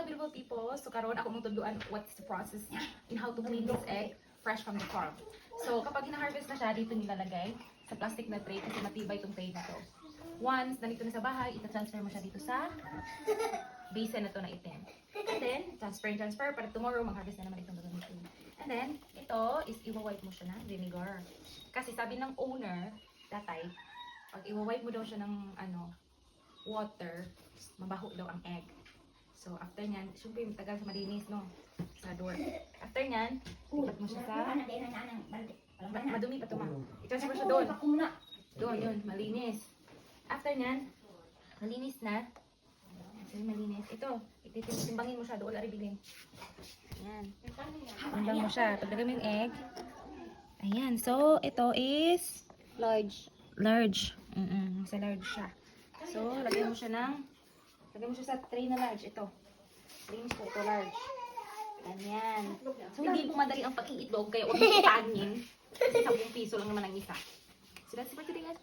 all beautiful people. So karon ako mong tuduan what's the process in how to clean this egg fresh from the farm. So kapag hina-harvest na siya, dito nilalagay sa plastic na tray kasi matibay itong tray na to. Once nandito na sa bahay, ita-transfer mo siya dito sa basin na to na itim. And then, transfer para tomorrow mag-harvest na naman itong gagamitin. And then, ito is iwa-wipe mo siya ng vinegar. Kasi sabi ng owner, tatay, pag iwa-wipe mo daw siya ng water, mabaho daw ang egg. So, after nyan, syempre matagal sa malinis, no? Sa door. After nyan, ipat mo siya sa... Madumi pa ito, ma. I-transfer siya doon. Doon, yun, malinis. After nyan, malinis na. Actually, malinis. Ito, ititimbangin mo siya doon, aribilin. Ayan. Timbang mo siya. Paglagay mo yung egg. Ayan. So, ito is... Large. Sa large siya. So, lagay mo siya sa tray na large. Ito. Tray mo ito, large. Ganyan. So, hindi po madali ang pag-iitlog, kaya huwag mo itangin. Kasi 10 piso lang naman ang isa. So, that's it for today, guys.